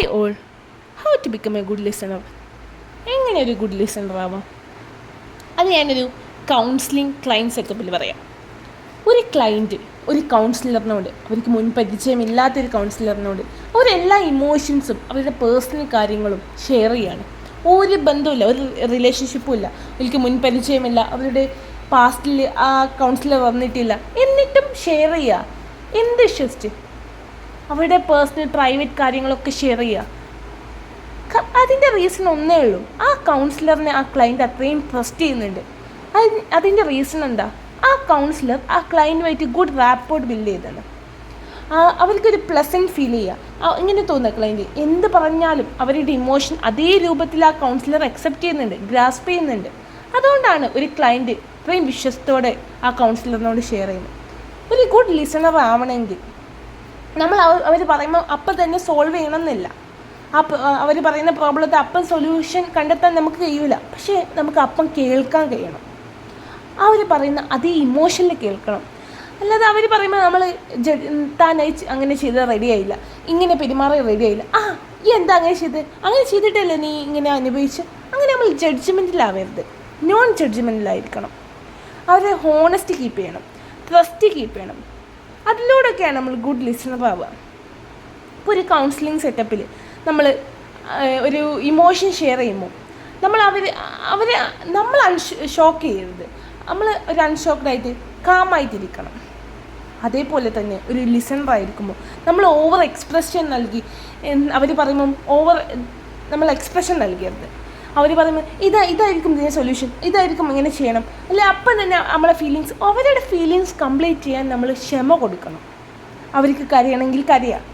Hi all, how to become a good listener. എങ്ങനെ ഒരു good listener ആവാം? അത് ഞാനൊരു കൗൺസിലിംഗ് ക്ലയൻറ്റ് സെറ്റപ്പിൽ പറയാം. ഒരു ക്ലയൻറ്റ് ഒരു കൗൺസിലറിനോട്, അവർക്ക് മുൻ പരിചയമില്ലാത്തൊരു കൗൺസിലറിനോട് അവരെല്ലാ ഇമോഷൻസും അവരുടെ പേഴ്സണൽ കാര്യങ്ങളും ഷെയർ ചെയ്യാണ്. ഒരു ബന്ധവുമില്ല, ഒരു റിലേഷൻഷിപ്പും ഇല്ല, അവർക്ക് മുൻ പരിചയമില്ല, അവരുടെ പാസ്റ്റിൽ ആ കൗൺസിലർ വന്നിട്ടില്ല, എന്നിട്ടും ഷെയർ ചെയ്യുക. എന്ത് വിശ്വസിച്ച് അവരുടെ പേഴ്സണൽ പ്രൈവറ്റ് കാര്യങ്ങളൊക്കെ ഷെയർ ചെയ്യുക? അതിൻ്റെ റീസൺ ഒന്നേ ഉള്ളൂ, ആ കൗൺസിലറിനെ ആ ക്ലയൻറ്റ് അത്രയും ട്രസ്റ്റ് ചെയ്യുന്നുണ്ട്. അതിൻ്റെ റീസൺ എന്താ? ആ കൗൺസിലർ ആ ക്ലയൻറ്റുമായിട്ട് ഗുഡ് റാപ്പോർട്ട് ബിൽഡ് ചെയ്താണ്. അവർക്കൊരു പ്ലസൻറ്റ് ഫീൽ ചെയ്യുക. ഇങ്ങനെ തോന്നുക, ക്ലയൻറ്റ് എന്ത് പറഞ്ഞാലും അവരുടെ ഇമോഷൻ അതേ രൂപത്തിൽ ആ കൗൺസിലർ അക്സെപ്റ്റ് ചെയ്യുന്നുണ്ട്, ഗ്രാസ്പ് ചെയ്യുന്നുണ്ട്. അതുകൊണ്ടാണ് ഒരു ക്ലയൻറ്റ് ഇത്രയും വിശ്വസത്തോടെ ആ കൗൺസിലറിനോട് ഷെയർ ചെയ്യുന്നത്. ഒരു ഗുഡ് ലിസണർ ആവണമെങ്കിൽ നമ്മൾ അവർ പറയുമ്പോൾ അപ്പം തന്നെ സോൾവ് ചെയ്യണമെന്നില്ല. അവർ പറയുന്ന പ്രോബ്ലത്തെ അപ്പം സൊല്യൂഷൻ കണ്ടെത്താൻ നമുക്ക് കഴിയില്ല, പക്ഷേ നമുക്ക് അപ്പം കേൾക്കാൻ കഴിയണം. അവർ പറയുന്ന അതേ ഇമോഷനിൽ കേൾക്കണം. അല്ലാതെ അവർ പറയുമ്പോൾ നമ്മൾ താനായി അങ്ങനെ ചെയ്ത് റെഡിയായില്ല, ഇങ്ങനെ പെരുമാറി റെഡിയായില്ല, ഈ എന്താ അങ്ങനെ ചെയ്തിട്ടല്ലേ നീ ഇങ്ങനെ അനുഭവിച്ച്, അങ്ങനെ നമ്മൾ ജഡ്ജ്മെൻറ്റിലാവരുത്, നോൺ ജഡ്ജ്മെൻറ്റിലായിരിക്കണം. അവരെ ഹോണസ്റ്റ് കീപ്പ് ചെയ്യണം, ട്രസ്റ്റ് കീപ്പ് ചെയ്യണം. അതിലൂടെയൊക്കെയാണ് നമ്മൾ ഗുഡ് ലിസണർ ആവുക. ഇപ്പോൾ ഒരു കൗൺസിലിംഗ് സെറ്റപ്പിൽ നമ്മൾ ഒരു ഇമോഷൻ ഷെയർ ചെയ്യുമ്പോൾ നമ്മൾ ഷോക്ക് ചെയ്യരുത്. നമ്മൾ ഒരു അൺഷോക്ക്ഡായിട്ട് കാമായിട്ടിരിക്കണം. അതേപോലെ തന്നെ ഒരു ലിസണർ ആയിരിക്കുമ്പോൾ നമ്മൾ ഓവർ എക്സ്പ്രഷൻ നൽകി, അവർ പറയുമ്പം നമ്മൾ എക്സ്പ്രഷൻ നൽകരുത്. അവർ പറയുമ്പോൾ ഇതായിരിക്കും ഇതിൻ്റെ സൊല്യൂഷൻ, ഇതായിരിക്കും ഇങ്ങനെ ചെയ്യണം, അല്ലെ അപ്പം തന്നെ നമ്മളെ അവരുടെ ഫീലിങ്സ് കംപ്ലീറ്റ് ചെയ്യാൻ നമ്മൾ ക്ഷമ കൊടുക്കണം. അവർക്ക് കരയണമെങ്കിൽ കരയാം,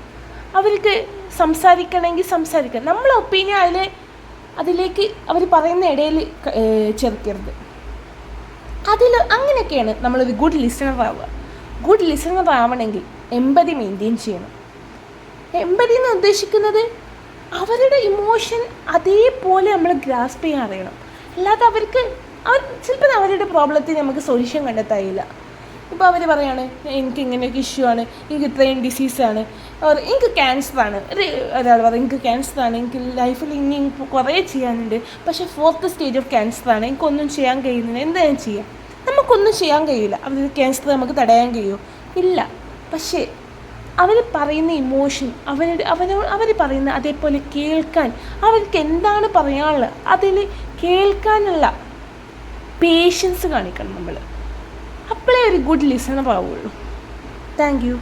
അവർക്ക് സംസാരിക്കണമെങ്കിൽ സംസാരിക്കണം. നമ്മളെ ഒപ്പീനിയൻ അതിലേക്ക് അവർ പറയുന്ന ഇടയിൽ ചേർക്കരുത്. അങ്ങനെയൊക്കെയാണ് നമ്മളൊരു ഗുഡ് ലിസണർ ആവുക. ഗുഡ് ലിസണർ ആവണമെങ്കിൽ എമ്പതി മെയിൻറ്റെയിൻ ചെയ്യണം. എമ്പതി എന്ന് ഉദ്ദേശിക്കുന്നത് അവരുടെ ഇമോഷൻ അതേപോലെ നമ്മൾ ഗ്രാസ്പ് ചെയ്യാൻ അറിയണം. അല്ലാതെ ചിലപ്പോൾ അവരുടെ പ്രോബ്ലത്തിന് നമുക്ക് സൊല്യൂഷൻ കണ്ടെത്തായില്ല. ഇപ്പോൾ അവർ പറയാണ്, എനിക്ക് ഇങ്ങനെയൊക്കെ ഇഷ്യൂ ആണ്, എനിക്ക് ഇത്രയും ഡിസീസാണ്, എനിക്ക് ക്യാൻസറാണ്. ഒരാൾ പറയും എനിക്ക് ക്യാൻസറാണ്, എനിക്ക് ലൈഫിൽ ഇനി കുറേ ചെയ്യാനുണ്ട്, പക്ഷേ 4th സ്റ്റേജ് ഓഫ് ക്യാൻസറാണ്, എനിക്കൊന്നും ചെയ്യാൻ കഴിയുന്നില്ല, എന്താ ഞാൻ ചെയ്യാം? നമുക്കൊന്നും ചെയ്യാൻ കഴിയില്ല. അവർ ക്യാൻസർ നമുക്ക് തടയാൻ കഴിയുമോ? ഇല്ല. പക്ഷേ അവർ പറയുന്ന ഇമോഷൻ, അവർ പറയുന്ന അതേപോലെ കേൾക്കാൻ, അവർക്ക് എന്താണ് പറയാനുള്ളത് അതിൽ കേൾക്കാനുള്ള പേഷ്യൻസ് കാണിക്കണം നമ്മൾ. അപ്പോഴേ ഒരു ഗുഡ് ലിസണർ ആവുള്ളൂ. Thank you.